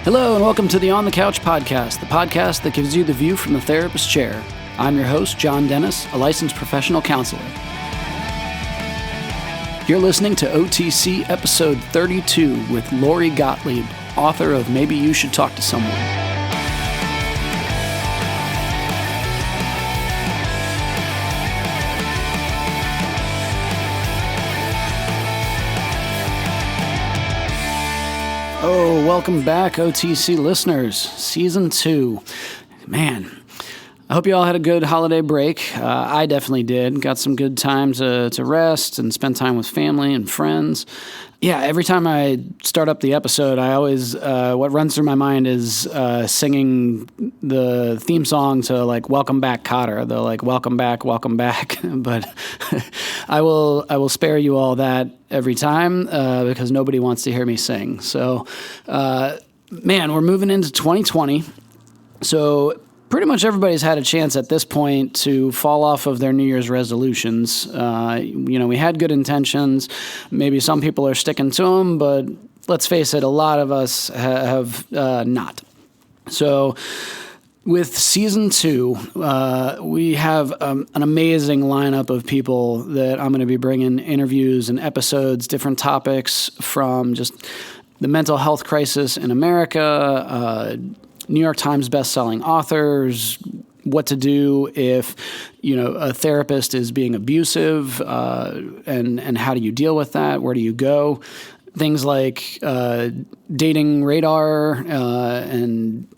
Hello and welcome to the On the Couch podcast, the podcast that gives you the view from the therapist chair. I'm your host, John Dennis, a licensed professional counselor. You're listening to OTC episode 32 with Lori Gottlieb, author of Maybe You Should Talk to Someone. Oh, welcome back, OTC listeners. Season 2. Man, I hope you all had a good holiday break. I definitely did. Got some good time to rest and spend time with family and friends. Yeah, every time I start up the episode, I always, what runs through my mind is singing the theme song to, like, Welcome Back, Kotter. The, like, welcome back. But I will spare you all that every time because nobody wants to hear me sing. So, man, we're moving into 2020. So pretty much everybody's had a chance at this point to fall off of their New Year's resolutions. We had good intentions. Maybe some people are sticking to them, but let's face it, a lot of us have not. So with season 2, we have an amazing lineup of people that I'm going to be bringing interviews and episodes, different topics from just the mental health crisis in America, New York Times best-selling authors, what to do if, a therapist is being abusive, and how do you deal with that? Where do you go? Things like dating radar, and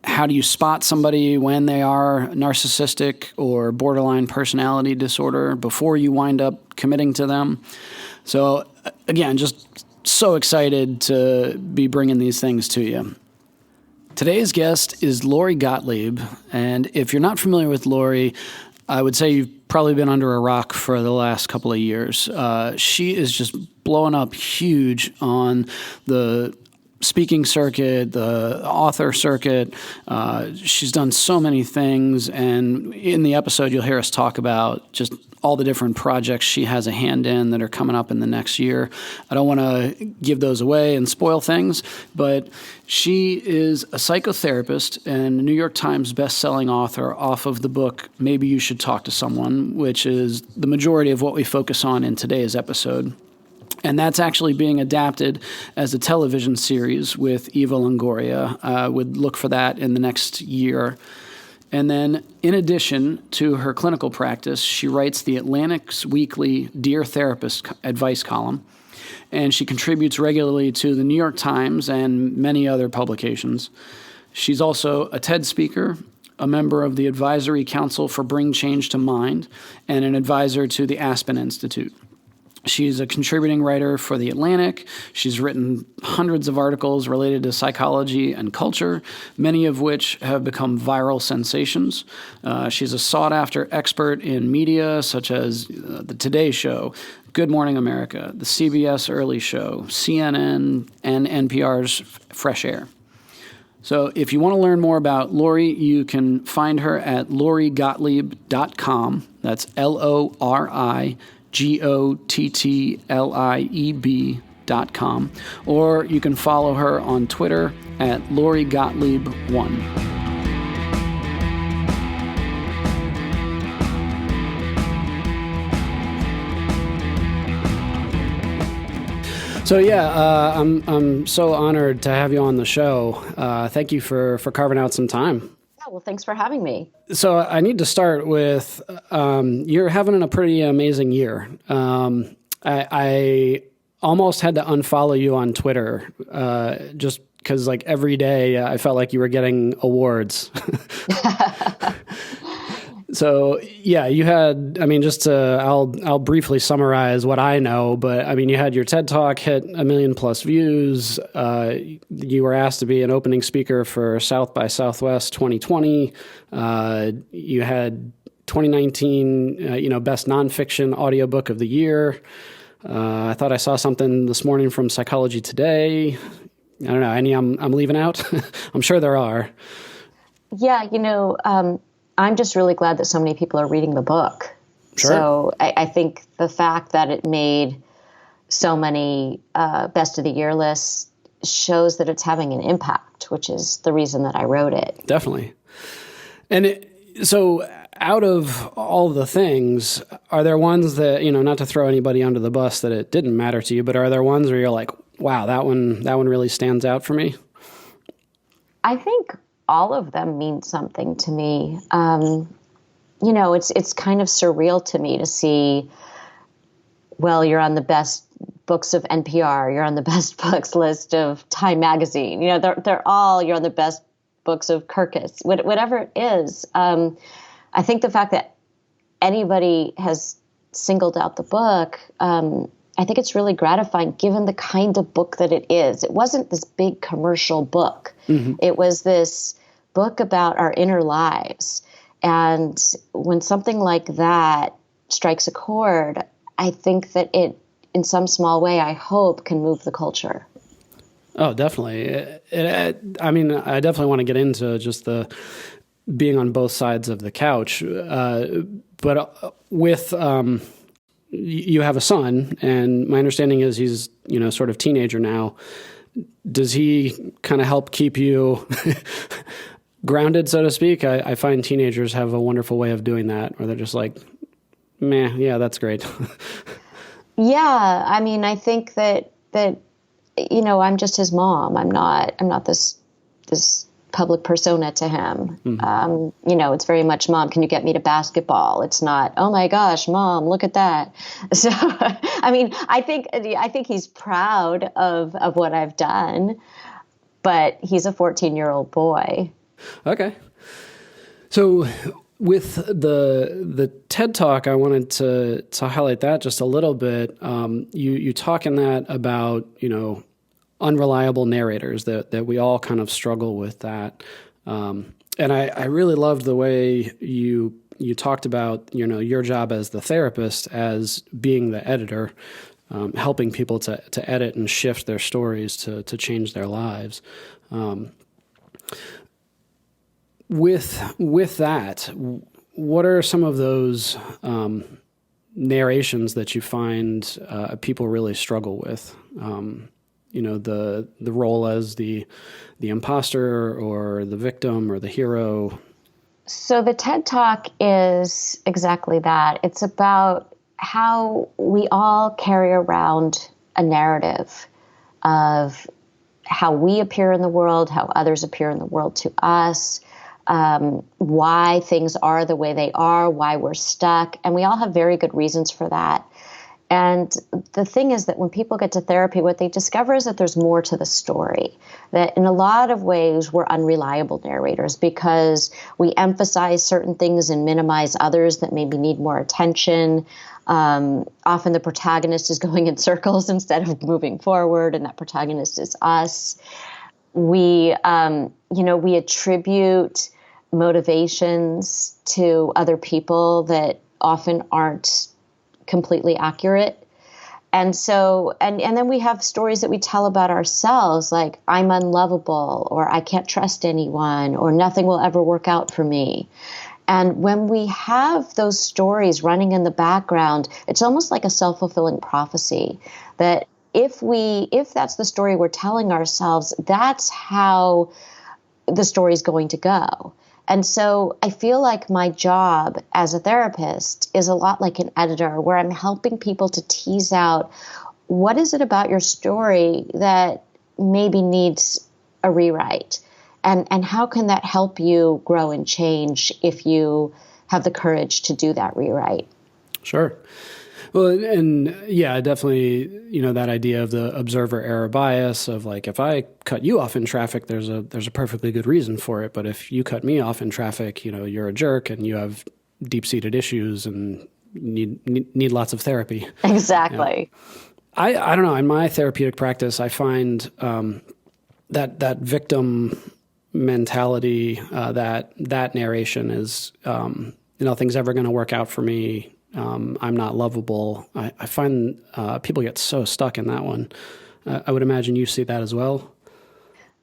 how do you spot somebody when they are narcissistic or borderline personality disorder before you wind up committing to them. So again, just so excited to be bringing these things to you. Today's guest is Lori Gottlieb, and if you're not familiar with Lori, I would say you've probably been under a rock for the last couple of years. She is just blowing up huge on the speaking circuit, the author circuit. She's done so many things, and in the episode you'll hear us talk about just all the different projects she has a hand in that are coming up in the next year. I don't want to give those away and spoil things, but she is a psychotherapist and a New York Times best-selling author off of the book Maybe You Should Talk to Someone, which is the majority of what we focus on in today's episode. And that's actually being adapted as a television series with Eva Longoria. I would look for that in the next year. And then, in addition to her clinical practice, she writes the Atlantic's weekly Dear Therapist advice column, and she contributes regularly to the New York Times and many other publications. She's also a TED speaker, a member of the Advisory Council for Bring Change to Mind, and an advisor to the Aspen Institute. She's a contributing writer for The Atlantic. She's written hundreds of articles related to psychology and culture, many of which have become viral sensations. She's a sought-after expert in media such as The Today Show, Good Morning America, the CBS Early Show, CNN, and NPR's Fresh Air. So if you want to learn more about Lori, you can find her at lorigottlieb.com. That's LORIGOTTLIEB.com, or you can follow her on Twitter at LoriGottlieb1. So I'm so honored to have you on the show. Thank you for carving out some time. Well, thanks for having me. So I need to start with, you're having a pretty amazing year. I almost had to unfollow you on Twitter just because, like, every day I felt like you were getting awards. So, yeah, you had, I'll briefly summarize what I know, but, you had your TED Talk hit 1 million plus views. You were asked to be an opening speaker for South by Southwest 2020. You had 2019, Best Nonfiction Audiobook of the Year. I thought I saw something this morning from Psychology Today. I don't know, any I'm leaving out? I'm sure there are. Yeah, I'm just really glad that so many people are reading the book. Sure. So I think the fact that it made so many best of the year lists shows that it's having an impact, which is the reason that I wrote it. Definitely. And so out of all the things, are there ones that, not to throw anybody under the bus that it didn't matter to you, but are there ones where you're like, wow, that one really stands out for me? I think all of them mean something to me. It's kind of surreal to me to see, well, you're on the best books of NPR, you're on the best books list of Time Magazine. You're on the best books of Kirkus, whatever it is. I think the fact that anybody has singled out the book, I think it's really gratifying given the kind of book that it is. It wasn't this big commercial book. Mm-hmm. It was this book about our inner lives. And when something like that strikes a chord, I think that it, in some small way, I hope, can move the culture. Oh, definitely. I definitely want to get into just the being on both sides of the couch. But with you have a son, and my understanding is he's sort of teenager now. Does he kind of help keep you grounded, so to speak? I find teenagers have a wonderful way of doing that, where they're just like, meh, yeah, that's great. Yeah, I think that I'm just his mom. I'm not this public persona to him. Mm-hmm. It's very much, Mom, can you get me to basketball? It's not, oh my gosh, Mom, look at that. So, I think he's proud of what I've done, but he's a 14-year-old boy. Okay. So with the TED Talk, I wanted to highlight that just a little bit. You talk in that about, unreliable narrators, that we all kind of struggle with that. And I really loved the way you talked about, your job as the therapist as being the editor, helping people to edit and shift their stories to change their lives. With that, what are some of those narrations that you find people really struggle with? The role as the imposter or the victim or the hero. So the TED Talk is exactly that. It's about how we all carry around a narrative of how we appear in the world, how others appear in the world to us, why things are the way they are, why we're stuck. And we all have very good reasons for that. And the thing is that when people get to therapy, what they discover is that there's more to the story, that in a lot of ways we're unreliable narrators because we emphasize certain things and minimize others that maybe need more attention. Often the protagonist is going in circles instead of moving forward, and that protagonist is us. We attribute motivations to other people that often aren't completely accurate. And so, and then we have stories that we tell about ourselves, like I'm unlovable, or I can't trust anyone, or nothing will ever work out for me. And when we have those stories running in the background, it's almost like a self-fulfilling prophecy that if that's the story we're telling ourselves, that's how the story is going to go. And so I feel like my job as a therapist is a lot like an editor, where I'm helping people to tease out what is it about your story that maybe needs a rewrite, and how can that help you grow and change if you have the courage to do that rewrite. Sure. Well, and yeah, definitely, that idea of the observer error bias of like, if I cut you off in traffic, there's a perfectly good reason for it. But if you cut me off in traffic, you're a jerk and you have deep-seated issues and need lots of therapy. Exactly. I don't know. In my therapeutic practice, I find that victim mentality, that narration is, nothing's ever going to work out for me. I'm not lovable. I find people get so stuck in that one. I would imagine you see that as well.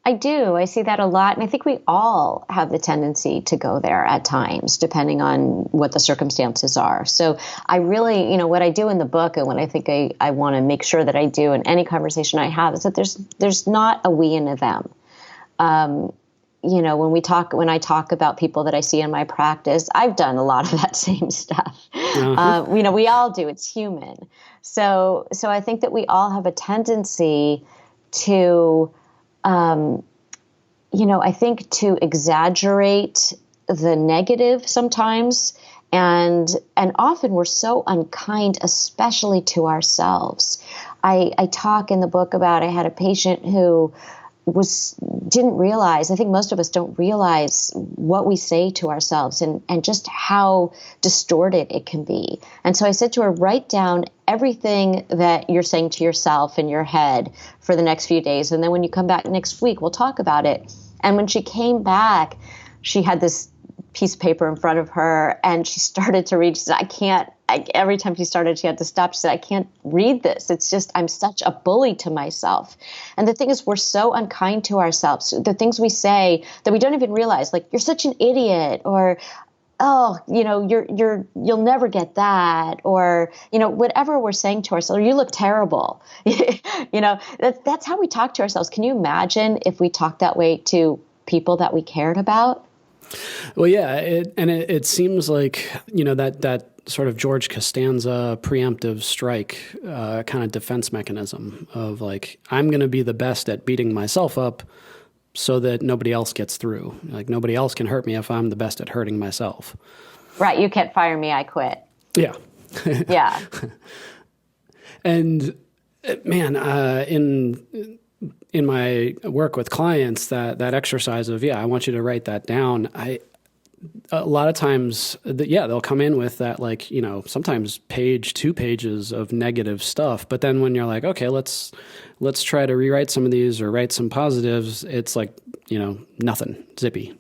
I do. I see that a lot. And I think we all have the tendency to go there at times, depending on what the circumstances are. So I really, what I do in the book, and what I think I want to make sure that I do in any conversation I have, is that there's not a we and a them. When I talk about people that I see in my practice, I've done a lot of that same stuff. Uh-huh. We all do. It's human. So I think that we all have a tendency to, I think to exaggerate the negative sometimes. And often we're so unkind, especially to ourselves. I talk in the book about, I had a patient who didn't realize, I think most of us don't realize what we say to ourselves and just how distorted it can be. And so I said to her, write down everything that you're saying to yourself in your head for the next few days. And then when you come back next week, we'll talk about it. And when she came back, she had this piece of paper in front of her and she started to read. She said, every time she started, she had to stop. She said, I can't read this. It's just, I'm such a bully to myself. And the thing is, we're so unkind to ourselves. The things we say that we don't even realize, like, you're such an idiot, or, oh, you'll never get that, or, whatever we're saying to ourselves, or you look terrible. That's how we talk to ourselves. Can you imagine if we talked that way to people that we cared about? Well, yeah, it seems like, that sort of George Costanza preemptive strike kind of defense mechanism of like, I'm going to be the best at beating myself up so that nobody else gets through. Like, nobody else can hurt me if I'm the best at hurting myself. Right. You can't fire me. I quit. Yeah. Yeah. And man, in my work with clients, that exercise of, I want you to write that down. A lot of times, they'll come in with that, like, sometimes 2 pages of negative stuff. But then when you're like, okay, let's try to rewrite some of these or write some positives, it's like, nothing, zippy.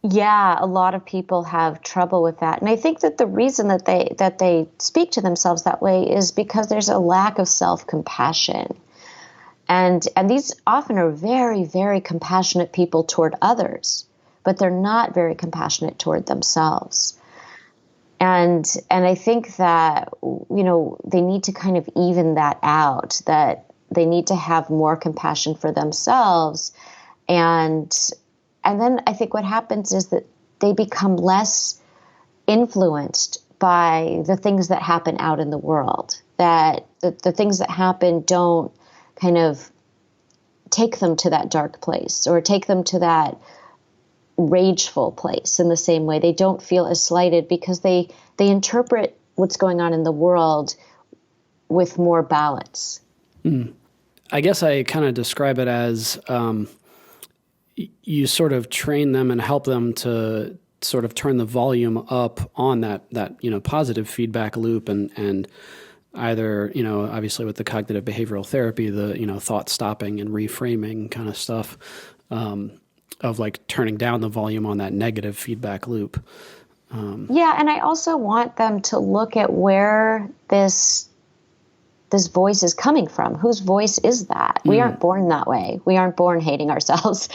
Yeah, a lot of people have trouble with that. And I think that the reason that they speak to themselves that way is because there's a lack of self-compassion. And these often are very, very compassionate people toward others, but they're not very compassionate toward themselves. And I think that, they need to kind of even that out, that they need to have more compassion for themselves. And then I think what happens is that they become less influenced by the things that happen out in the world, that the things that happen don't kind of take them to that dark place or take them to that rageful place in the same way. They don't feel as slighted because they interpret what's going on in the world with more balance. I guess I kind of describe it as you sort of train them and help them to sort of turn the volume up on that positive feedback loop and either, obviously with the cognitive behavioral therapy, the, thought stopping and reframing kind of stuff, of like turning down the volume on that negative feedback loop. Yeah. And I also want them to look at where this voice is coming from. Whose voice is that? We aren't born that way. We aren't born hating ourselves.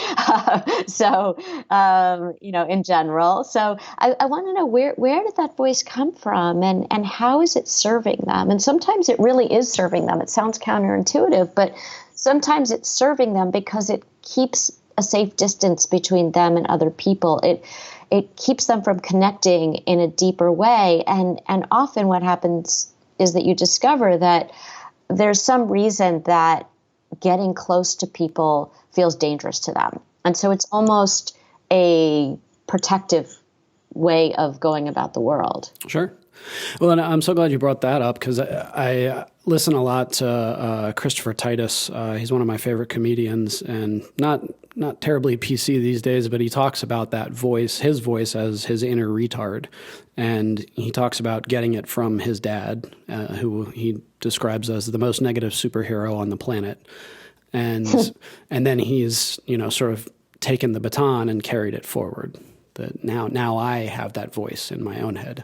In general. So I want to know where did that voice come from and how is it serving them? And sometimes it really is serving them. It sounds counterintuitive, but sometimes it's serving them because it keeps a safe distance between them and other people. It keeps them from connecting in a deeper way. And often what happens is that you discover that there's some reason that getting close to people feels dangerous to them. And so it's almost a protective way of going about the world. Sure. Well, and I'm so glad you brought that up because I listen a lot to Christopher Titus. He's one of my favorite comedians and not terribly PC these days, but he talks about that voice, his voice as his inner retard. And he talks about getting it from his dad, who he describes as the most negative superhero on the planet. And and then he's, sort of taken the baton and carried it forward. That now I have that voice in my own head.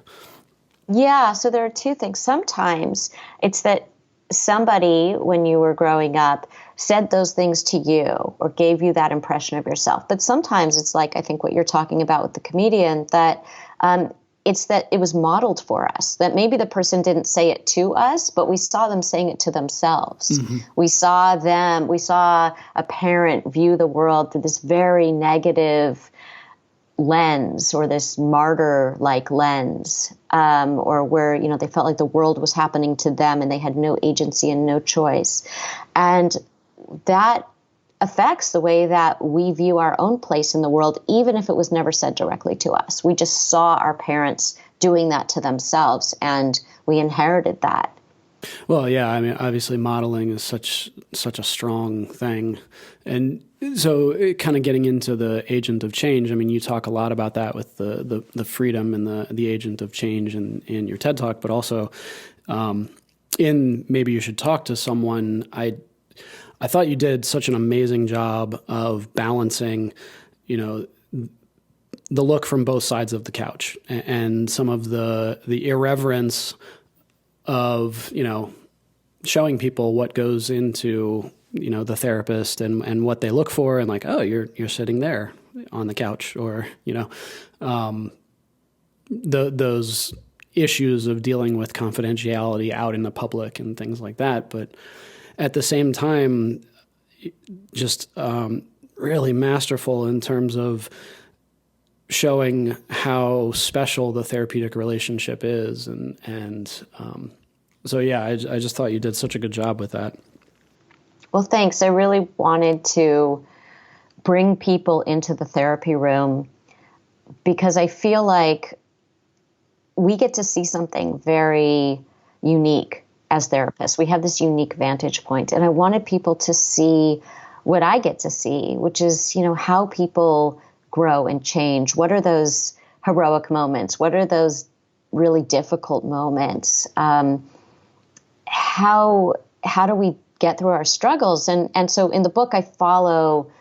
Yeah, so there are two things. Sometimes it's that somebody, when you were growing up, said those things to you or gave you that impression of yourself. But sometimes it's like, I think what you're talking about with the comedian, that it's that it was modeled for us, that maybe the person didn't say it to us, but we saw them saying it to themselves. Mm-hmm. We saw a parent view the world through this very negative lens, or this martyr-like lens, or where, they felt like the world was happening to them and they had no agency and no choice. And that affects the way that we view our own place in the world, even if it was never said directly to us. We just saw our parents doing that to themselves, and we inherited that. Well, yeah, I mean, obviously modeling is such a strong thing. And so kind of getting into the agent of change, I mean, you talk a lot about that with the freedom and the agent of change in your TED Talk, but also in Maybe You Should Talk to Someone, I thought you did such an amazing job of balancing, the look from both sides of the couch and some of the irreverence of, showing people what goes into, the therapist and what they look for, and like, oh, you're sitting there on the couch, or, those issues of dealing with confidentiality out in the public and things like that. But at the same time, just really masterful in terms of showing how special the therapeutic relationship is. So, yeah, I just thought you did such a good job with that. Well, thanks. I really wanted to bring people into the therapy room because I feel like we get to see something very unique as therapists. We have this unique vantage point, and I wanted people to see what I get to see, which is, how people grow and change. What are those heroic moments? What are those really difficult moments? How do we get through our struggles? And so in the book, I follow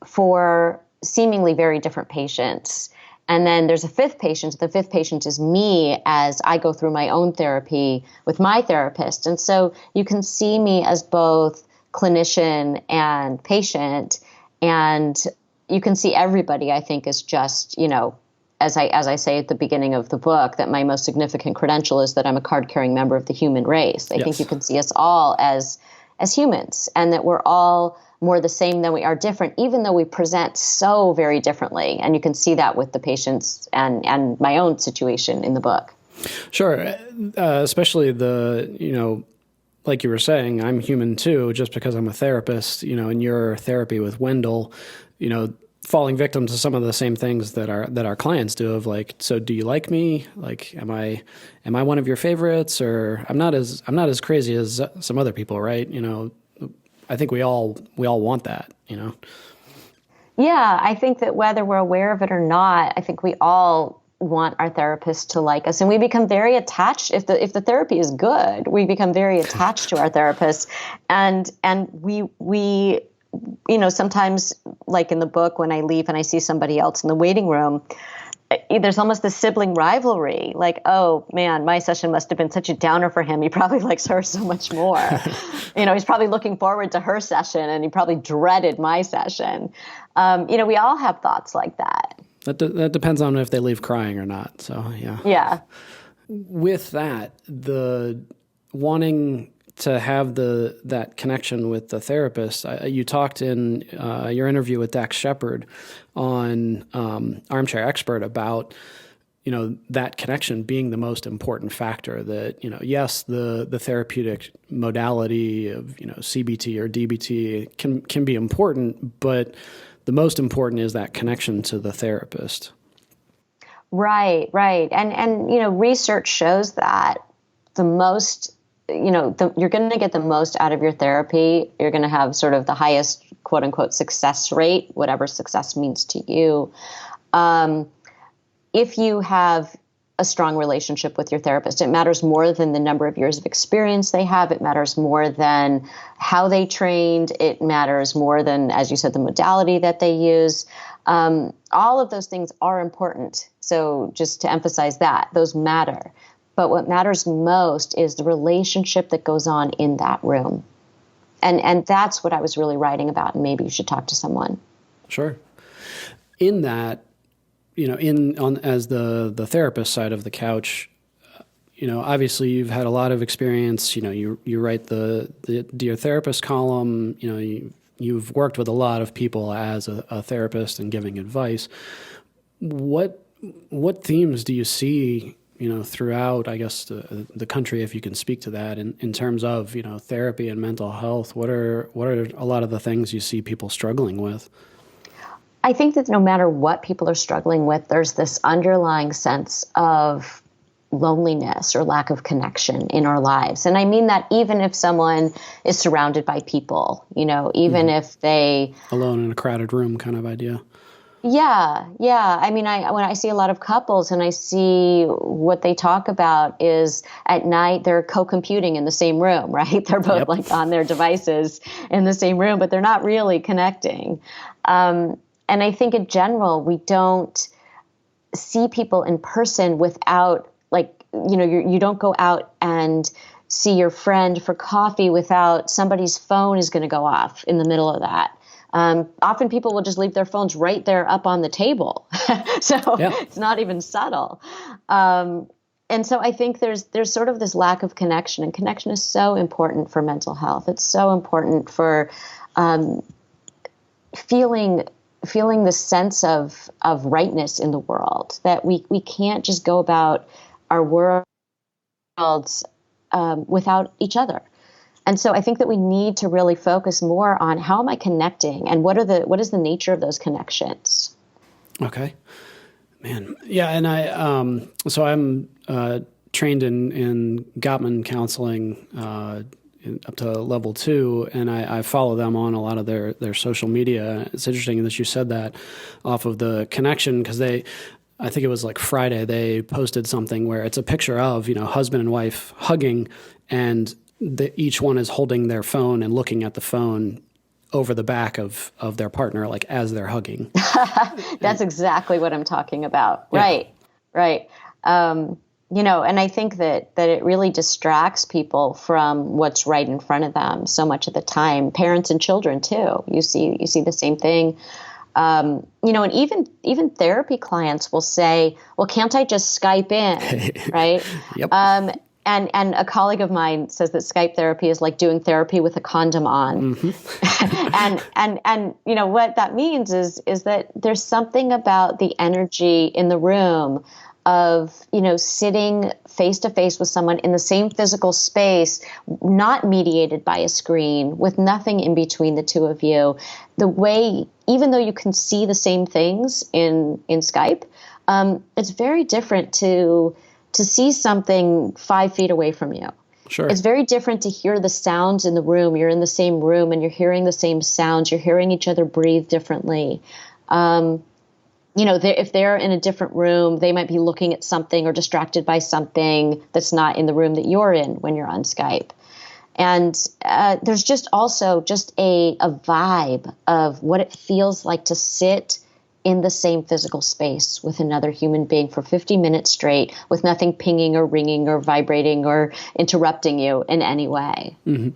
4 seemingly very different patients. And then there's a 5th patient. The 5th patient is me as I go through my own therapy with my therapist. And so you can see me as both clinician and patient. And you can see everybody, I think, is just, as I say at the beginning of the book, that my most significant credential is that I'm a card-carrying member of the human race. I think you can see us all as humans, and that we're all more the same than we are different, even though we present so very differently. And you can see that with the patients and my own situation in the book. Sure. Especially like you were saying, I'm human too, just because I'm a therapist, in your therapy with Wendell, falling victim to some of the same things that our clients do, of like, so do you like me? Like, am I one of your favorites? Or I'm not as crazy as some other people, right? I think we all want that, Yeah, I think that whether we're aware of it or not, I think we all want our therapist to like us, and we become very attached. If the therapy is good, we become very attached to our therapist, and we sometimes, like in the book, when I leave and I see somebody else in the waiting room, there's almost this sibling rivalry. Like, oh man, my session must have been such a downer for him. He probably likes her so much more. He's probably looking forward to her session, and he probably dreaded my session. We all have thoughts like that. That depends on if they leave crying or not. So, yeah. Yeah. With that, the wanting to have that connection with the therapist, you talked in your interview with Dax Shepard on Armchair Expert about, that connection being the most important factor. That, yes, the therapeutic modality of, CBT or DBT can be important, but the most important is that connection to the therapist. Right. And research shows that the most, you're going to get the most out of your therapy. You're going to have sort of the highest, quote unquote, success rate, whatever success means to you. If you have a strong relationship with your therapist, it matters more than the number of years of experience they have. It matters more than how they trained. It matters more than, as you said, the modality that they use. All of those things are important. So just to emphasize that, those matter. But what matters most is the relationship that goes on in that room. And that's what I was really writing about. And maybe you should talk to someone. Sure. In that, as the therapist side of the couch, obviously you've had a lot of experience. You write the Dear Therapist column. You've worked with a lot of people as a therapist and giving advice. What themes do you see, throughout, I guess, the country, if you can speak to that, in terms of, therapy and mental health? What are a lot of the things you see people struggling with? I think that no matter what people are struggling with, there's this underlying sense of loneliness or lack of connection in our lives. And I mean that even if someone is surrounded by people, even if they... Alone in a crowded room kind of idea. Yeah. I mean, when I see a lot of couples and I see what they talk about is at night they're co-computing in the same room, right? They're both like on their devices in the same room, but they're not really connecting. And I think in general, we don't see people in person without, like, you don't go out and see your friend for coffee without somebody's phone is going to go off in the middle of that. Often people will just leave their phones right there up on the table. So It's not even subtle. And so I think there's sort of this lack of connection, and connection is so important for mental health. It's so important for feeling the sense of rightness in the world, that we can't just go about our worlds without each other. And so I think that we need to really focus more on how am I connecting and what is the nature of those connections. Okay, man. Yeah. And I'm trained in Gottman counseling, up to level 2, and I follow them on a lot of their social media. It's interesting that you said that off of the connection, because I think it was like Friday, they posted something where it's a picture of, husband and wife hugging, and each one is holding their phone and looking at the phone over the back of their partner, like as they're hugging. That's exactly what I'm talking about. Yeah. Right. And I think that it really distracts people from what's right in front of them so much of the time. Parents and children too. You see the same thing. And even therapy clients will say, "Well, can't I just Skype in?" Right? Yep. And a colleague of mine says that Skype therapy is like doing therapy with a condom on. Mm-hmm. and what that means is that there's something about the energy in the room of, sitting face to face with someone in the same physical space, not mediated by a screen, with nothing in between the two of you. The way, even though you can see the same things in Skype, it's very different to see something 5 feet away from you. Sure. It's very different to hear the sounds in the room. You're in the same room and you're hearing the same sounds. You're hearing each other breathe differently. If they're in a different room, they might be looking at something or distracted by something that's not in the room that you're in when you're on Skype. And there's just also a vibe of what it feels like to sit in the same physical space with another human being for 50 minutes straight, with nothing pinging or ringing or vibrating or interrupting you in any way. Mm-hmm.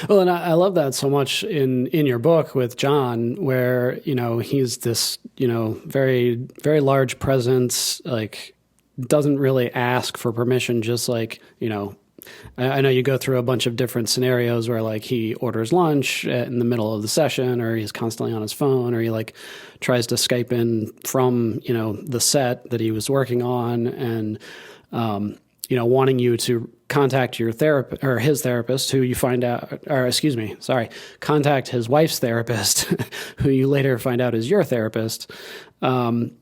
Well, and I love that so much in your book with John, where, he's this, very, very large presence, like doesn't really ask for permission, just like, I know you go through a bunch of different scenarios where like he orders lunch in the middle of the session, or he's constantly on his phone, or he like tries to Skype in from, the set that he was working on, and, wanting you to contact your therapist or his therapist, who you find out, contact his wife's therapist, who you later find out is your therapist. That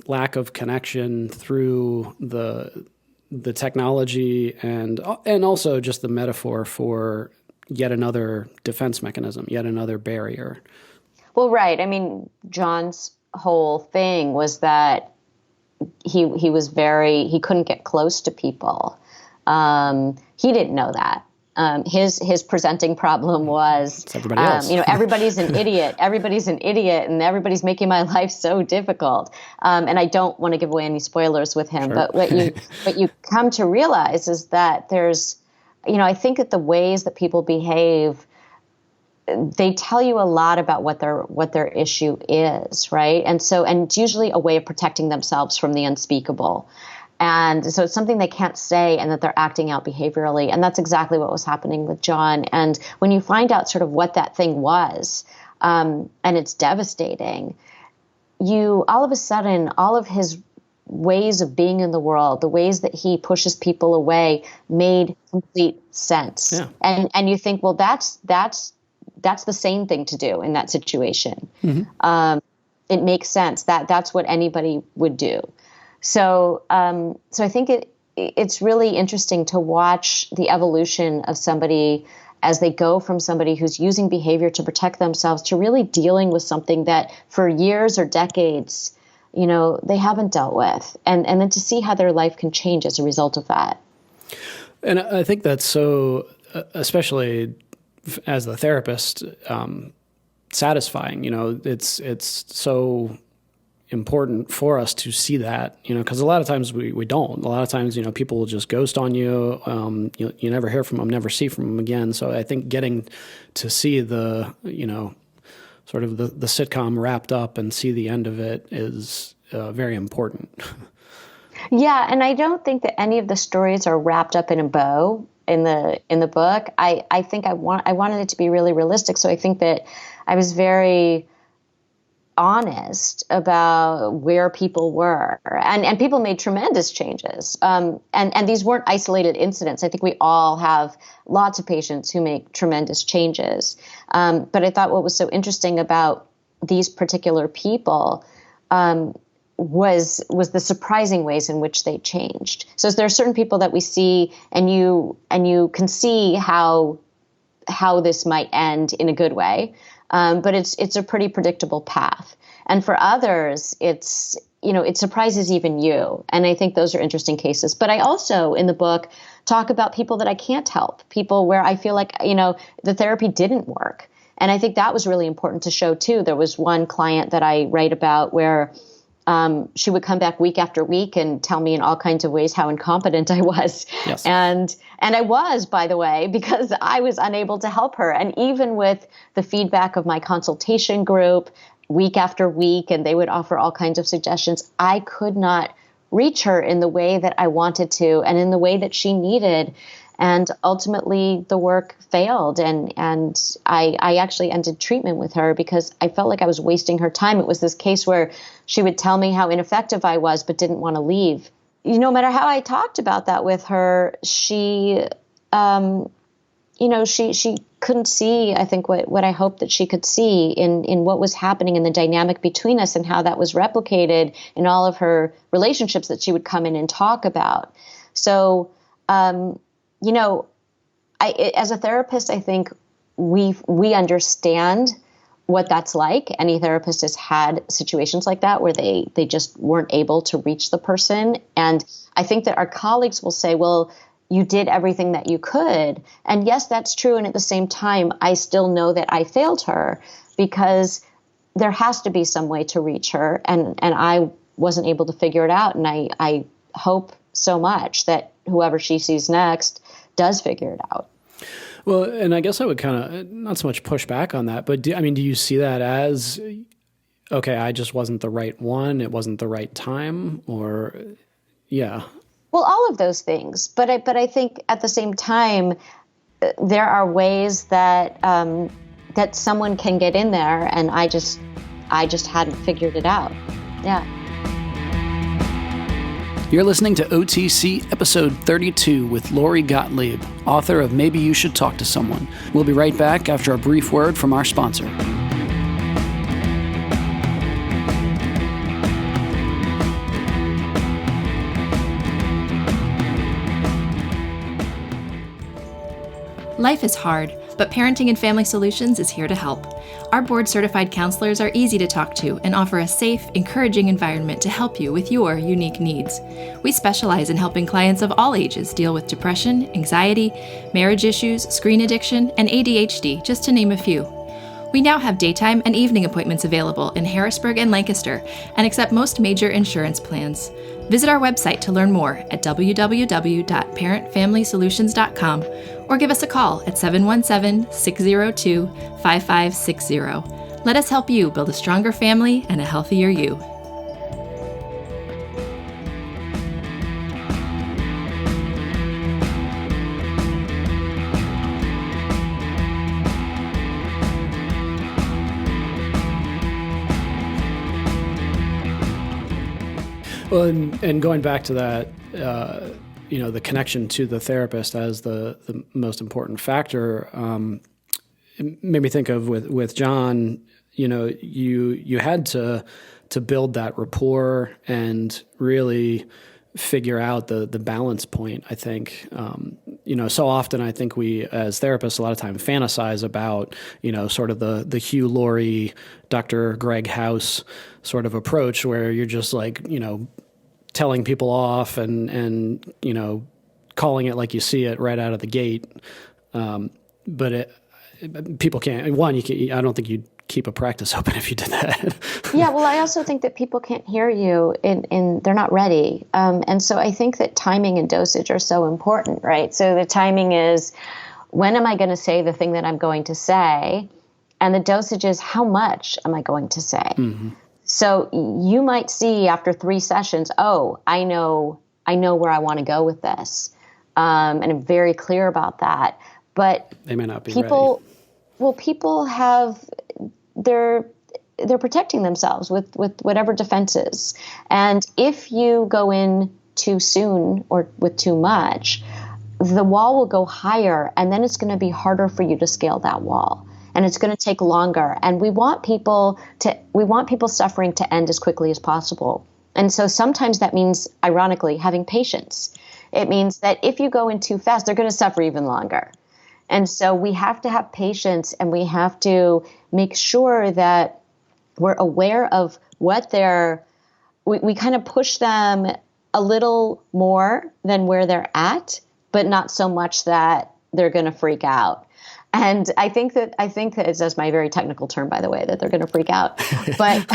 lack of connection through the technology and also just the metaphor for yet another defense mechanism, yet another barrier. Well, right. I mean, John's whole thing was that he couldn't get close to people. He didn't know that. His presenting problem was, It's everybody else. everybody's an idiot. Everybody's an idiot, and everybody's making my life so difficult. And I don't want to give away any spoilers with him, Sure. but what you come to realize is that there's, I think that the ways that people behave, they tell you a lot about what their issue is, right? And it's usually a way of protecting themselves from the unspeakable. And so it's something they can't say, and that they're acting out behaviorally. And that's exactly what was happening with John. And when you find out sort of what that thing was, and it's devastating, all of a sudden, all of his ways of being in the world, the ways that he pushes people away, made complete sense. Yeah. And you think, well, that's the sane thing to do in that situation. Mm-hmm. It makes sense. That's what anybody would do. So I think it's really interesting to watch the evolution of somebody as they go from somebody who's using behavior to protect themselves to really dealing with something that for years or decades, they haven't dealt with, and then to see how their life can change as a result of that. And I think that's so, especially as the therapist, satisfying. It's so important for us to see that, because a lot of times we don't. A lot of times, people will just ghost on you. You never hear from them, never see from them again. So I think getting to see the, sort of the sitcom wrapped up and see the end of it is very important. Yeah, and I don't think that any of the stories are wrapped up in a bow in the book. I think I wanted it to be really realistic. So I think that I was very honest about where people were, and people made tremendous changes. And these weren't isolated incidents. I think we all have lots of patients who make tremendous changes. But I thought what was so interesting about these particular people was the surprising ways in which they changed. So there are certain people that we see, and you can see how this might end in a good way. But it's a pretty predictable path. And for others, it surprises even you. And I think those are interesting cases. But I also, in the book, talk about people that I can't help, people where I feel like, the therapy didn't work. And I think that was really important to show, too. There was one client that I write about where she would come back week after week and tell me in all kinds of ways how incompetent I was. Yes. And I was, by the way, because I was unable to help her. And even with the feedback of my consultation group week after week, and they would offer all kinds of suggestions, I could not reach her in the way that I wanted to and in the way that she needed. And ultimately, the work failed, and I actually ended treatment with her because I felt like I was wasting her time. It was this case where she would tell me how ineffective I was, but didn't want to leave. No matter how I talked about that with her, she couldn't see, I think, what I hoped that she could see in what was happening in the dynamic between us and how that was replicated in all of her relationships that she would come in and talk about. So, as a therapist, I think we understand what that's like. Any therapist has had situations like that where they just weren't able to reach the person. And I think that our colleagues will say, well, you did everything that you could. And yes, that's true. And at the same time, I still know that I failed her because there has to be some way to reach her. And I wasn't able to figure it out. And I hope so much that whoever she sees next does figure it out. Well, and I guess I would kind of not so much push back on that, but do you see that as, okay, I just wasn't the right one, it wasn't the right time, or, yeah? Well, all of those things, but I think at the same time, there are ways that that someone can get in there, and I just hadn't figured it out. Yeah. You're listening to OTC episode 32 with Lori Gottlieb, author of Maybe You Should Talk to Someone. We'll be right back after a brief word from our sponsor. Life is hard, but Parenting and Family Solutions is here to help. Our board-certified counselors are easy to talk to and offer a safe, encouraging environment to help you with your unique needs. We specialize in helping clients of all ages deal with depression, anxiety, marriage issues, screen addiction, and ADHD, just to name a few. We now have daytime and evening appointments available in Harrisburg and Lancaster and accept most major insurance plans. Visit our website to learn more at www.parentfamilysolutions.com or give us a call at 717-602-5560. Let us help you build a stronger family and a healthier you. Well, and going back to that, the connection to the therapist as the most important factor, it made me think of with John. You had to build that rapport and really figure out the balance point. I think so often I think we as therapists a lot of time fantasize about sort of the Hugh Laurie, Dr. Greg House sort of approach where you're just like telling people off and calling it like you see it right out of the gate. But people can't. I don't think you'd keep a practice open if you did that. Yeah, well, I also think that people can't hear you and they're not ready. And so I think that timing and dosage are so important, right? So the timing is, when am I going to say the thing that I'm going to say? And the dosage is, how much am I going to say? Mm-hmm. So you might see after 3 sessions, I know where I want to go with this. And I'm very clear about that. But they may not be ready. Well, people have, they're protecting themselves with whatever defenses. And if you go in too soon or with too much, the wall will go higher, and then it's going to be harder for you to scale that wall. And it's going to take longer. And we want people suffering to end as quickly as possible. And so sometimes that means, ironically, having patience. It means that if you go in too fast, they're going to suffer even longer. And so we have to have patience, and we have to make sure that we're aware of what we kind of push them a little more than where they're at, but not so much that they're going to freak out. And I think that that's my very technical term, by the way, that they're going to freak out. But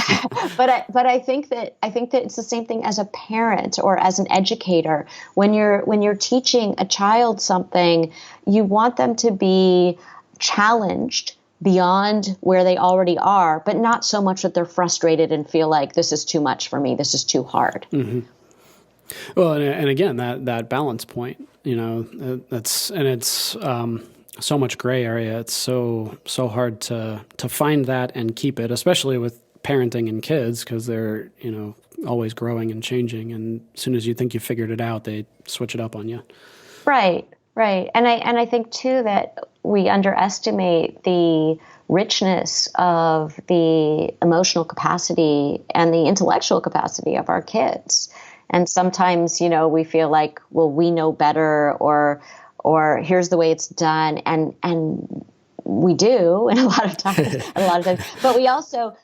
I think that it's the same thing as a parent or as an educator. When you're teaching a child something, you want them to be challenged beyond where they already are, but not so much that they're frustrated and feel like this is too much for me, this is too hard. Mm-hmm. Well, and again, that balance point, it's so much gray area. It's so hard to find that and keep it, especially with parenting and kids, because they're always growing and changing. And as soon as you think you figured it out, they switch it up on you. Right. And I think too that we underestimate the richness of the emotional capacity and the intellectual capacity of our kids. And sometimes we feel like, well, we know better, or here's the way it's done, and we do, and a lot of times. But we also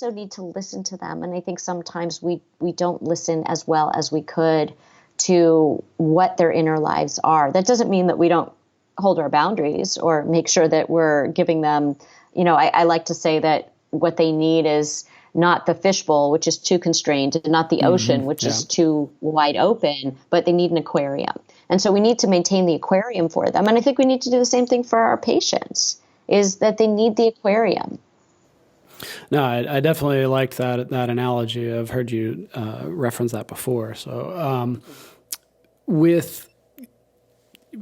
need to listen to them, and I think sometimes we don't listen as well as we could to what their inner lives are. That doesn't mean that we don't hold our boundaries or make sure that we're giving them. I like to say that what they need is not the fishbowl, which is too constrained, and not the ocean, which is too wide open, but they need an aquarium. And so we need to maintain the aquarium for them. And I think we need to do the same thing for our patients, is that they need the aquarium. No, I definitely liked that analogy. I've heard you reference that before. So with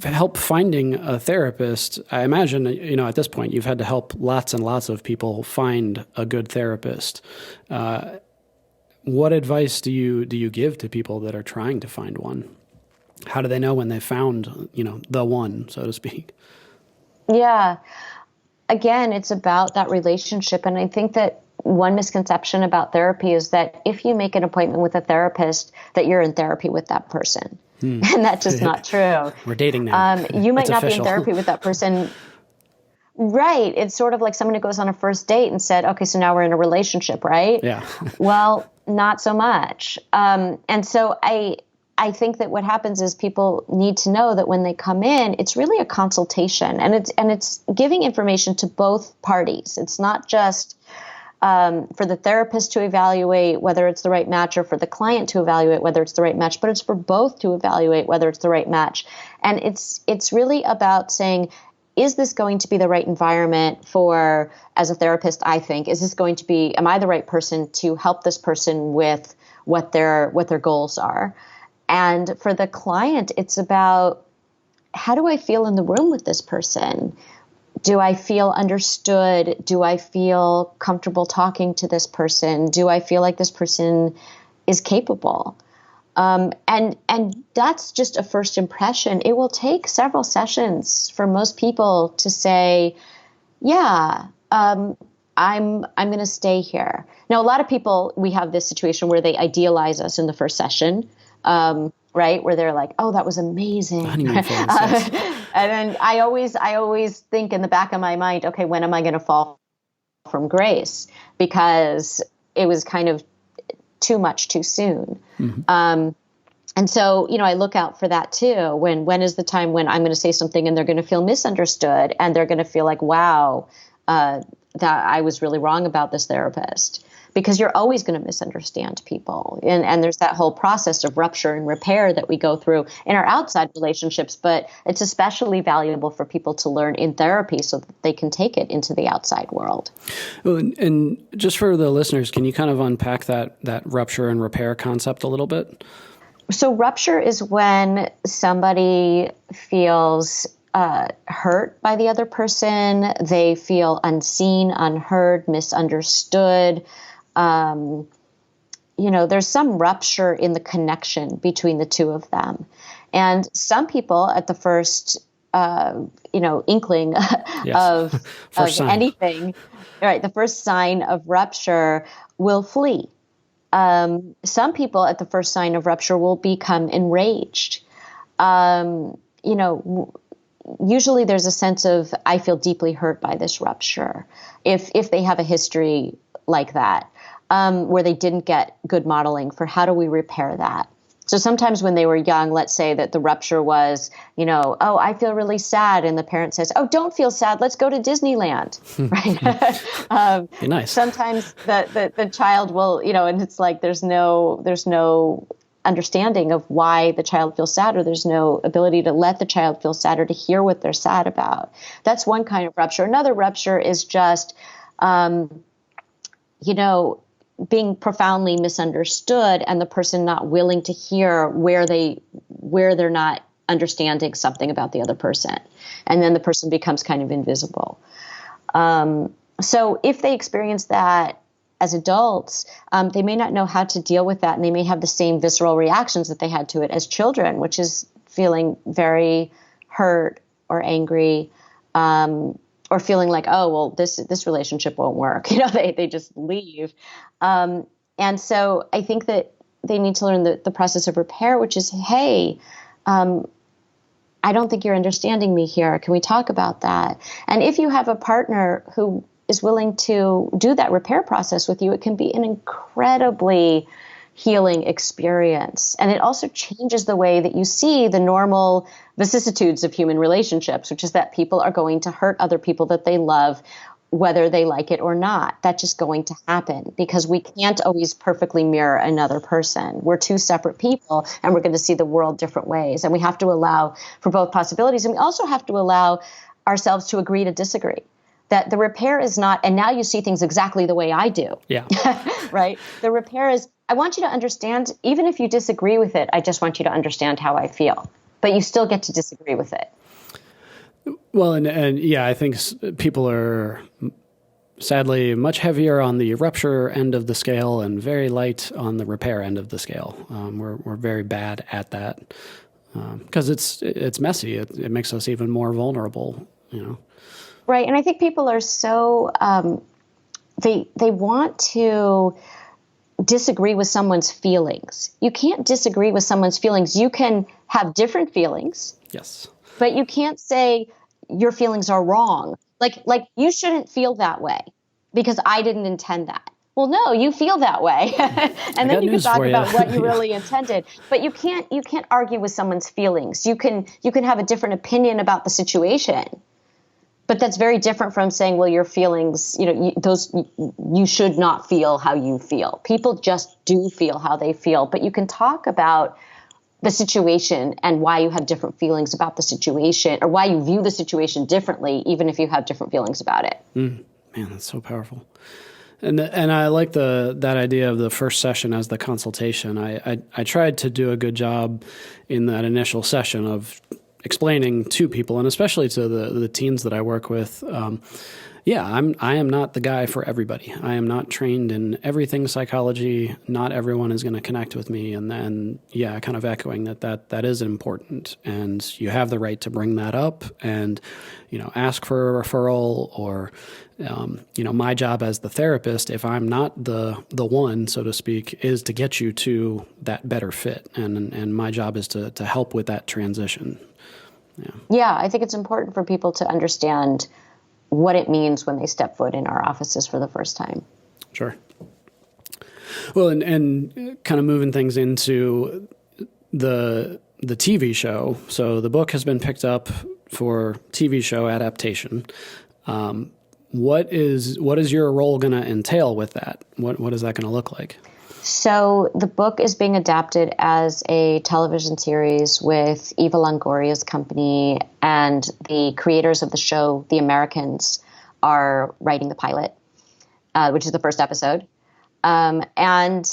help finding a therapist, I imagine, at this point, you've had to help lots and lots of people find a good therapist. What advice do you give to people that are trying to find one? How do they know when they found, the one, so to speak? Yeah. Again, it's about that relationship. And I think that one misconception about therapy is that if you make an appointment with a therapist, that you're in therapy with that person. And that's just not true. We're dating now. You might It's not official. be in therapy with that person. Right. It's sort of like someone who goes on a first date and said, okay, so now we're in a relationship, right? Yeah. Well, not so much. And so I think that what happens is people need to know that when they come in, it's really a consultation, and it's giving information to both parties. It's not just for the therapist to evaluate whether it's the right match, or for the client to evaluate whether it's the right match, but it's for both to evaluate whether it's the right match. And it's really about saying, is this going to be the right environment for, as a therapist, I think, am I the right person to help this person with what their goals are? And for the client, it's about, how do I feel in the room with this person? Do I feel understood? Do I feel comfortable talking to this person? Do I feel like this person is capable? And that's just a first impression. It will take several sessions for most people to say, yeah, I'm going to stay here. Now, a lot of people, we have this situation where they idealize us in the first session, right? Where they're like, oh, that was amazing. Honeymoon phase, yes. And then I always think in the back of my mind, okay, when am I going to fall from grace? Because it was kind of too much too soon. Mm-hmm. And so, I look out for that too. When is the time when I'm going to say something and they're going to feel misunderstood, and they're going to feel like, wow, that I was really wrong about this therapist? Because you're always going to misunderstand people. And there's that whole process of rupture and repair that we go through in our outside relationships, but it's especially valuable for people to learn in therapy so that they can take it into the outside world. And just for the listeners, can you kind of unpack that rupture and repair concept a little bit? So rupture is when somebody feels hurt by the other person. They feel unseen, unheard, misunderstood. There's some rupture in the connection between the two of them. And some people at the first, inkling of anything, right, the first sign of rupture will flee. Some people at the first sign of rupture will become enraged. Usually there's a sense of, I feel deeply hurt by this rupture. If they have a history like that, where they didn't get good modeling for how do we repair that. So sometimes when they were young, let's say that the rupture was, oh, I feel really sad. And the parent says, oh, don't feel sad. Let's go to Disneyland. Right. Be nice. Sometimes the child will, and it's like, there's no understanding of why the child feels sad, or there's no ability to let the child feel sad or to hear what they're sad about. That's one kind of rupture. Another rupture is just, being profoundly misunderstood, and the person not willing to hear where they're not understanding something about the other person. And then the person becomes kind of invisible. So if they experience that as adults, they may not know how to deal with that, and they may have the same visceral reactions that they had to it as children, which is feeling very hurt or angry, or feeling like, oh, well, this relationship won't work. They just leave. And so I think that they need to learn the process of repair, which is, hey, I don't think you're understanding me here. Can we talk about that? And if you have a partner who is willing to do that repair process with you, it can be an incredibly healing experience. And it also changes the way that you see the normal vicissitudes of human relationships, which is that people are going to hurt other people that they love, whether they like it or not. That's just going to happen because we can't always perfectly mirror another person. We're two separate people, and we're going to see the world different ways. And we have to allow for both possibilities. And we also have to allow ourselves to agree to disagree. That the repair is not, and now you see things exactly the way I do. Yeah. Right? The repair is, I want you to understand, even if you disagree with it, I just want you to understand how I feel. But you still get to disagree with it. Well, and yeah, I think people are sadly much heavier on the rupture end of the scale and very light on the repair end of the scale. We're very bad at that because it's messy. It makes us even more vulnerable, Right. And I think people are so, they want to disagree with someone's feelings. You can't disagree with someone's feelings. You can have different feelings. Yes. But you can't say your feelings are wrong. Like you shouldn't feel that way because I didn't intend that. Well, no, you feel that way. And then you can talk about what you really intended. But you can't argue with someone's feelings. You can have a different opinion about the situation. But that's very different from saying, well, your feelings, you should not feel how you feel. People just do feel how they feel. But you can talk about the situation and why you have different feelings about the situation, or why you view the situation differently, even if you have different feelings about it. Man, that's so powerful. And I like that idea of the first session as the consultation. I tried to do a good job in that initial session of explaining to people, and especially to the teens that I work with, I am not the guy for everybody. I am not trained in everything psychology. Not everyone is going to connect with me. And then, kind of echoing that is important. And you have the right to bring that up and, ask for a referral or, my job as the therapist, if I'm not the one, so to speak, is to get you to that better fit. And my job is to help with that transition. Yeah, I think it's important for people to understand what it means when they step foot in our offices for the first time. Sure. Well, and kind of moving things into the TV show. So the book has been picked up for TV show adaptation. What is your role going to entail with that? What is that going to look like? So the book is being adapted as a television series with Eva Longoria's company, and the creators of the show, The Americans, are writing the pilot, which is the first episode. And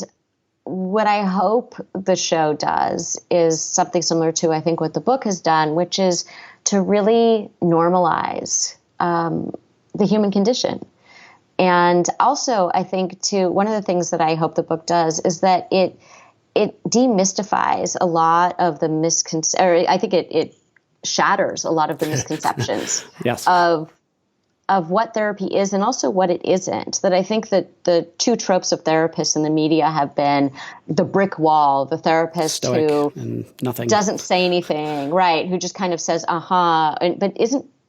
what I hope the show does is something similar to, I think, what the book has done, which is to really normalize the human condition. And also, I think, too, one of the things that I hope the book does is that it demystifies a lot of the I think it shatters a lot of the misconceptions yes. of what therapy is and also what it isn't. That I think that the two tropes of therapists in the media have been the brick wall, the therapist Stoic who and nothing. Doesn't say anything, right? Who just kind of says, but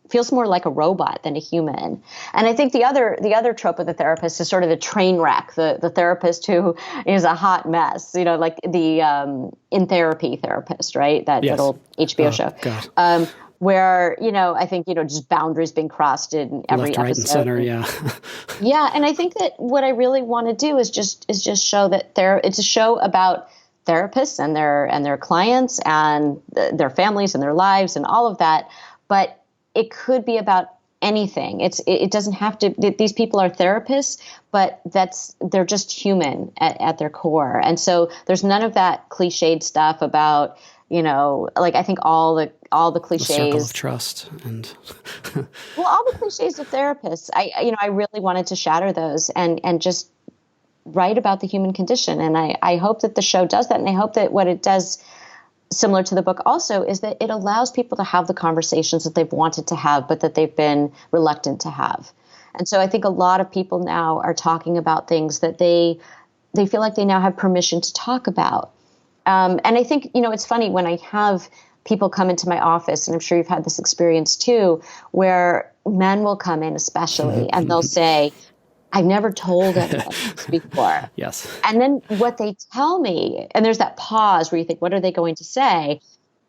feels more like a robot than a human. And I think the other trope of the therapist is sort of the train wreck, the therapist who is a hot mess, like the In Therapy therapist, right? That old HBO show. God. Where, I think, just boundaries being crossed in every Left, episode. right, and center, yeah. Yeah, and I think that what I really want to do is just show that it's a show about therapists and their clients and their families and their lives and all of that, but it could be about anything. It doesn't have to. These people are therapists, but they're just human at their core. And so there's none of that cliched stuff about I think all the cliches. The circle of trust and well, all the cliches of therapists. I really wanted to shatter those and just write about the human condition. And I hope that the show does that. And I hope that what it does, similar to the book also, is that it allows people to have the conversations that they've wanted to have, but that they've been reluctant to have. And so I think a lot of people now are talking about things that they feel like they now have permission to talk about. And I think, it's funny when I have people come into my office, and I'm sure you've had this experience too, where men will come in especially, and they'll say, I've never told anyone this before. Yes. And then what they tell me, and there's that pause where you think, what are they going to say?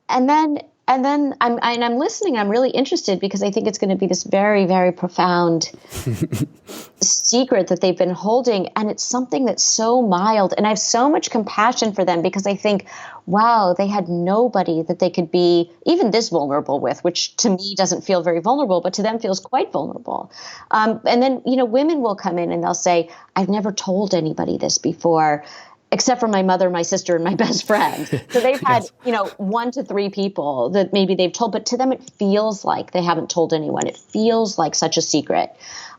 And then I'm listening. I'm really interested because I think it's going to be this very, very profound secret that they've been holding. And it's something that's so mild. And I have so much compassion for them because I think, wow, they had nobody that they could be even this vulnerable with, which to me doesn't feel very vulnerable, but to them feels quite vulnerable. And then, women will come in and they'll say, I've never told anybody this before, except for my mother, my sister, and my best friend. So they've had, 1 to 3 people that maybe they've told, but to them it feels like they haven't told anyone. It feels like such a secret.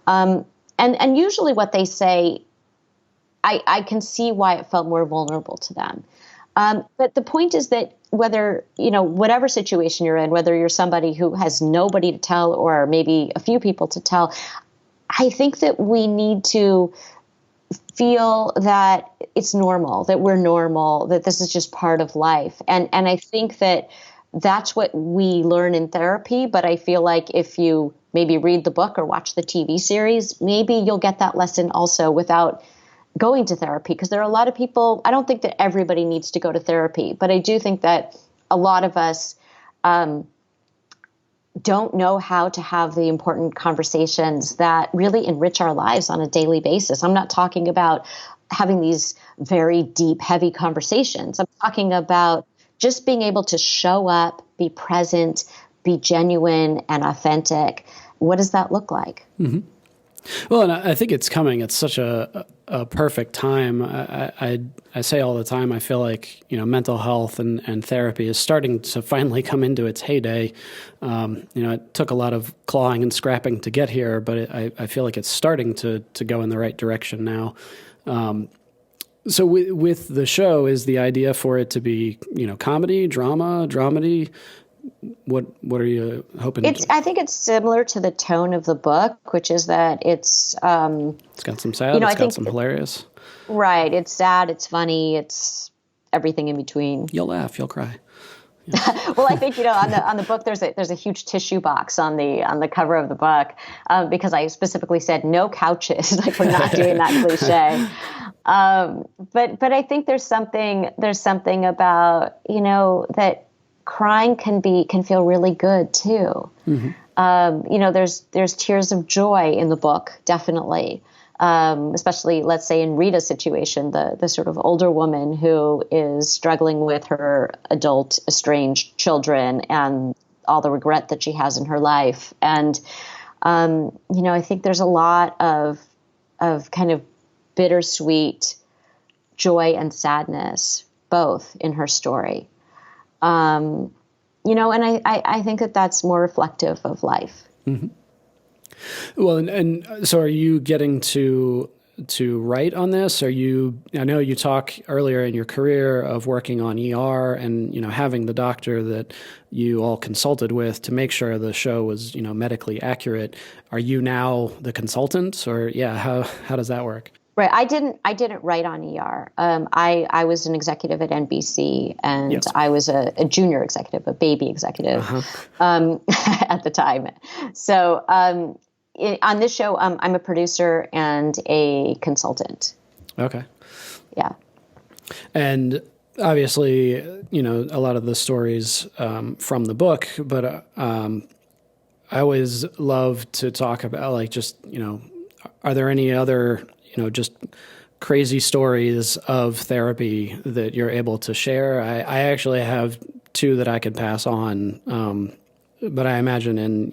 And usually what they say, I can see why it felt more vulnerable to them. But the point is that whether, whatever situation you're in, whether you're somebody who has nobody to tell or maybe a few people to tell, I think that we need to feel that it's normal, that we're normal, that this is just part of life. And I think that that's what we learn in therapy. But I feel like if you maybe read the book or watch the TV series, maybe you'll get that lesson also without going to therapy. Because there are a lot of people, I don't think that everybody needs to go to therapy, but I do think that a lot of us don't know how to have the important conversations that really enrich our lives on a daily basis. I'm not talking about having these very deep, heavy conversations. I'm talking about just being able to show up, be present, be genuine and authentic. What does that look like? Mm-hmm. Well, and I think it's coming. It's such a perfect time. I say all the time, I feel like, mental health and therapy is starting to finally come into its heyday. It took a lot of clawing and scrapping to get here, but I feel like it's starting to go in the right direction now. So with the show, is the idea for it to be, comedy, drama, dramedy? What are you hoping? I think it's similar to the tone of the book, which is that it's got some sad, it's got some hilarious. Right. It's sad. It's funny. It's everything in between. You'll laugh. You'll cry. Well, I think, on the book, there's a huge tissue box on the cover of the book, because I specifically said no couches. Like, we're not doing that cliche. But I think there's something about, that crying can feel really good too. Mm-hmm. There's tears of joy in the book, definitely. Especially, let's say, in Rita's situation, the sort of older woman who is struggling with her adult estranged children and all the regret that she has in her life. And, I think there's a lot of kind of bittersweet joy and sadness, both in her story. And I think that that's more reflective of life. Mm-hmm. Well, and so are you getting to write on this? I know you talk earlier in your career of working on ER and, having the doctor that you all consulted with to make sure the show was, medically accurate. Are you now the consultant, or how does that work? Right. I didn't write on ER. I was an executive at NBC, and yes. I was a junior executive, a baby executive, at the time. So on this show, I'm a producer and a consultant. Okay. Yeah. And obviously, a lot of the stories from the book, but I always love to talk about, are there any other just crazy stories of therapy that you're able to share? I actually have two that I could pass on, but I imagine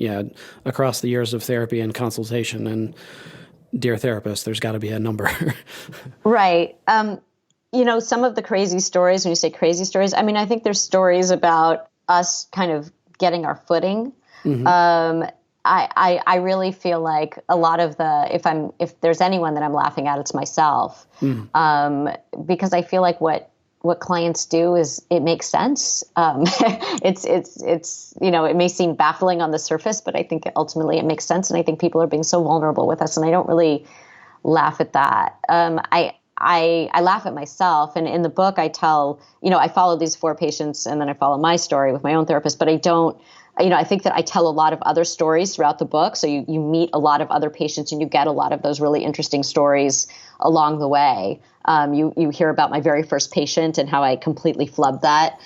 across the years of therapy and consultation and dear therapist, there's got to be a number. Right. Some of the crazy stories, when you say crazy stories, I think there's stories about us kind of getting our footing. Mm-hmm. I really feel like a lot of if there's anyone that I'm laughing at, it's myself. Because I feel like what clients do is it makes sense. It's it may seem baffling on the surface, but I think ultimately it makes sense. And I think people are being so vulnerable with us, and I don't really laugh at that. I laugh at myself. And in the book, I tell, I follow these 4 patients, and then I follow my story with my own therapist, but I don't. I think that I tell a lot of other stories throughout the book. So you meet a lot of other patients, and you get a lot of those really interesting stories along the way. You hear about my very first patient and how I completely flubbed that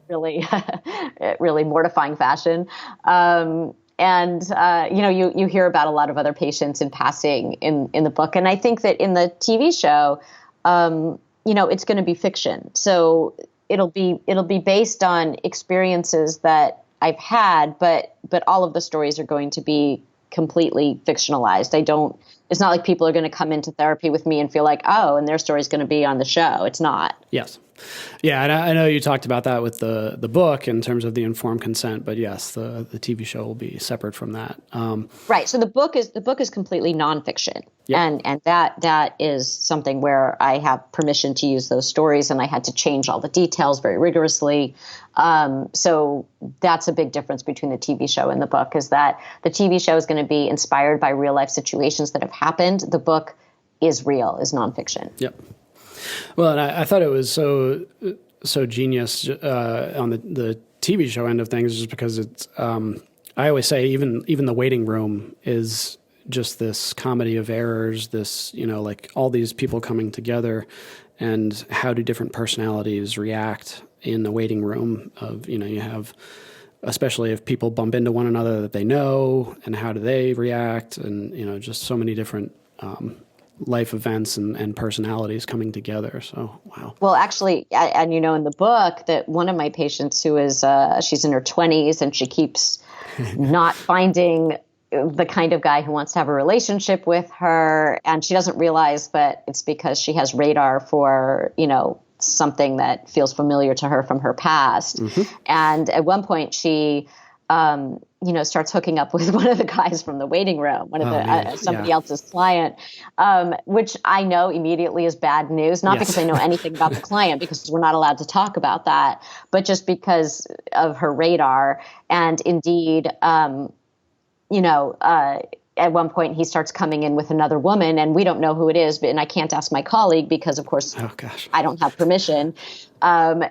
in really mortifying fashion. You hear about a lot of other patients in passing in the book. And I think that in the TV show, it's going to be fiction. So it'll be based on experiences that I've had, but all of the stories are going to be completely fictionalized. It's not like people are going to come into therapy with me and feel like, oh, and their story's going to be on the show. It's not. Yes. Yeah, and I know you talked about that with the book in terms of the informed consent, but yes, the TV show will be separate from that. Right. So the book is completely nonfiction, Yep. and that is something where I have permission to use those stories, and I had to change all the details very rigorously. So that's a big difference between the TV show and the book, is that the TV show is going to be inspired by real life situations that have happened. The book is real, is nonfiction. Yep. Well, and I thought it was so genius on the TV show end of things, just because it's. I always say even the waiting room is just this comedy of errors. This, like all these people coming together, and how do different personalities react in the waiting room? Of you have, especially if people bump into one another that they know, and how do they react, and just so many different. Life events and personalities coming together. So, wow. Well, actually, and in the book, that one of my patients who is, she's in her 20s and she keeps not finding the kind of guy who wants to have a relationship with her. And she doesn't realize that it's because she has radar for, something that feels familiar to her from her past. Mm-hmm. And at one point she, starts hooking up with one of the guys from the waiting room, somebody else's client, which I know immediately is bad news, not because I know anything about the client, because we're not allowed to talk about that, but just because of her radar. And indeed, at one point he starts coming in with another woman, and we don't know who it is, and I can't ask my colleague because, of course, I don't have permission. So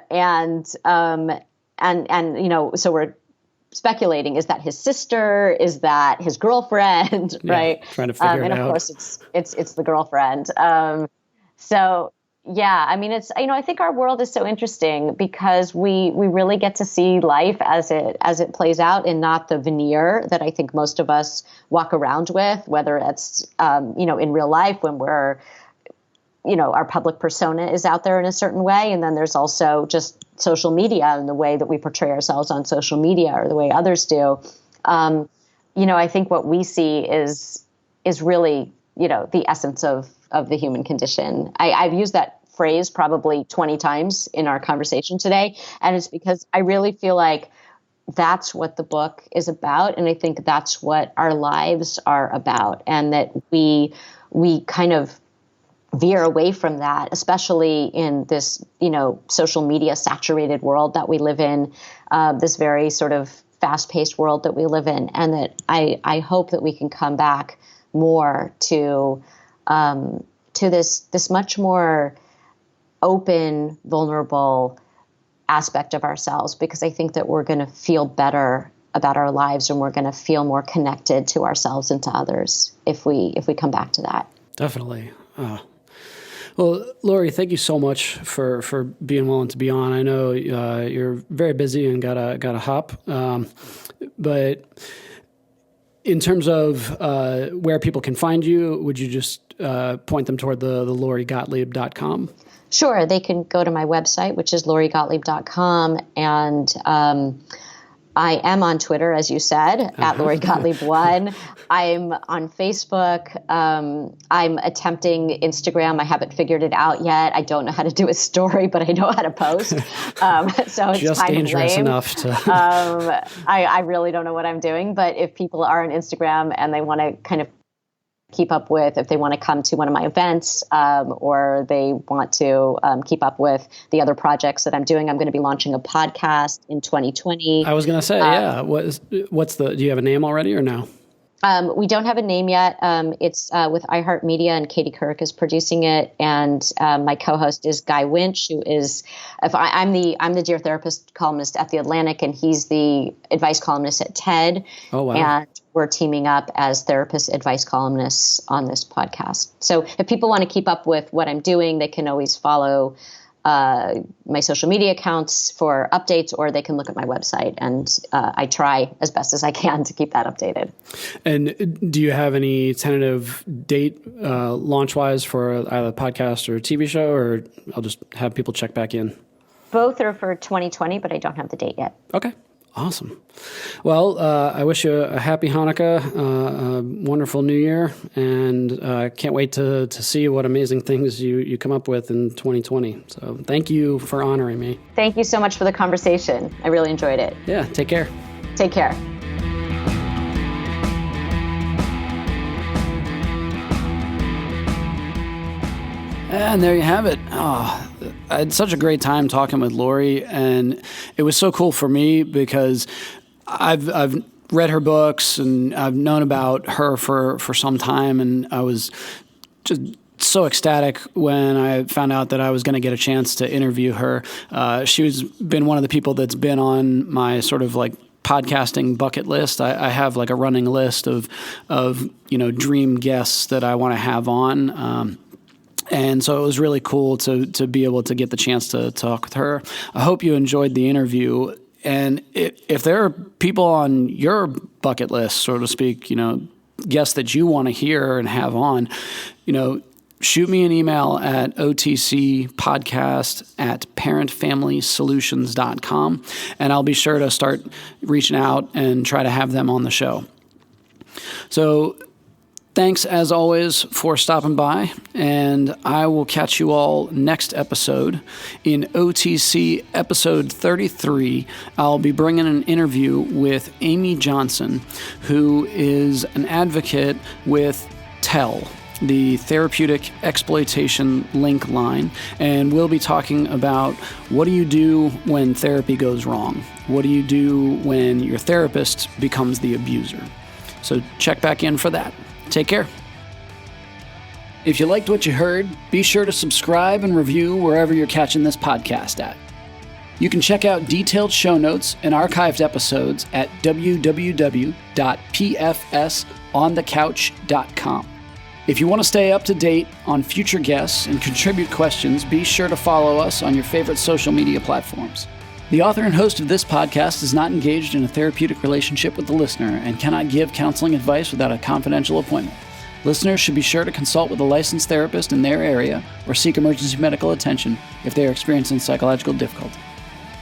we're speculating, is that his sister? Is that his girlfriend? Right. Trying to figure it out. And of course it's the girlfriend. I think our world is so interesting because we really get to see life as it plays out, and not the veneer that I think most of us walk around with, whether it's, in real life when we're, our public persona is out there in a certain way. And then there's also just social media and the way that we portray ourselves on social media, or the way others do. I think what we see is really, the essence of the human condition. I've used that phrase probably 20 times in our conversation today. And it's because I really feel like that's what the book is about. And I think that's what our lives are about. And that we kind of veer away from that, especially in this, social media saturated world that we live in, this very sort of fast-paced world that we live in. And that I hope that we can come back more to this much more open, vulnerable aspect of ourselves, because I think that we're going to feel better about our lives, and we're going to feel more connected to ourselves and to others if we come back to that. Definitely. Well, Lori, thank you so much for being willing to be on. I know you're very busy and gotta hop, but in terms of where people can find you, would you just point them toward the LoriGottlieb.com? Sure. They can go to my website, which is LoriGottlieb.com, and I am on Twitter, as you said, at Lori Gottlieb 1. I'm on Facebook. I'm attempting Instagram. I haven't figured it out yet. I don't know how to do a story, but I know how to post. So it's just kind dangerous of lame. Enough to. I really don't know what I'm doing. But if people are on Instagram and they want to kind of keep up with, if they want to come to one of my events, or they want to keep up with the other projects that I'm doing, I'm going to be launching a podcast in 2020. I was going to say, do you have a name already or no? We don't have a name yet. It's with iHeartMedia, and Katie Couric is producing it. And my co-host is Guy Winch, who is, I'm the Dear Therapist columnist at The Atlantic, and he's the advice columnist at TED. Oh, wow. And we're teaming up as therapist advice columnists on this podcast. So if people want to keep up with what I'm doing, they can always follow my social media accounts for updates, or they can look at my website, and I try as best as I can to keep that updated. And do you have any tentative date launch-wise for either a podcast or a TV show, or I'll just have people check back in? Both are for 2020, but I don't have the date yet. Okay. Awesome. Well, I wish you a happy Hanukkah, a wonderful New Year, and can't wait to see what amazing things you come up with in 2020. So thank you for honoring me. Thank you so much for the conversation. I really enjoyed it. Yeah, take care. Take care. And there you have it. Oh, I had such a great time talking with Lori, and it was so cool for me because I've read her books and I've known about her for some time, and I was just so ecstatic when I found out that I was going to get a chance to interview her. She's been one of the people that's been on my sort of like podcasting bucket list. I have like a running list of dream guests that I want to have on. And so it was really cool to be able to get the chance to talk with her. I hope you enjoyed the interview. And if there are people on your bucket list, so to speak, guests that you want to hear and have on, shoot me an email at otcpodcast@parentfamilysolutions.com, and I'll be sure to start reaching out and try to have them on the show. So thanks, as always, for stopping by, and I will catch you all next episode. In OTC episode 33, I'll be bringing an interview with Amy Johnson, who is an advocate with TEL, the Therapeutic Exploitation Link Line, and we'll be talking about what do you do when therapy goes wrong? What do you do when your therapist becomes the abuser? So check back in for that. Take care. If you liked what you heard, be sure to subscribe and review wherever you're catching this podcast at. You can check out detailed show notes and archived episodes at www.pfsonthecouch.com. If you want to stay up to date on future guests and contribute questions, be sure to follow us on your favorite social media platforms. The author and host of this podcast is not engaged in a therapeutic relationship with the listener and cannot give counseling advice without a confidential appointment. Listeners should be sure to consult with a licensed therapist in their area or seek emergency medical attention if they are experiencing psychological difficulty.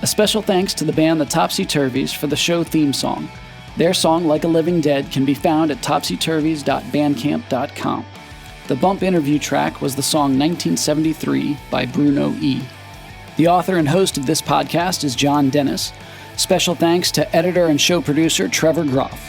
A special thanks to the band The Topsy-Turvies for the show theme song. Their song, Like a Living Dead, can be found at topsyturvies.bandcamp.com. The bump interview track was the song 1973 by Bruno E. The author and host of this podcast is John Dennis. Special thanks to editor and show producer Trevor Groff.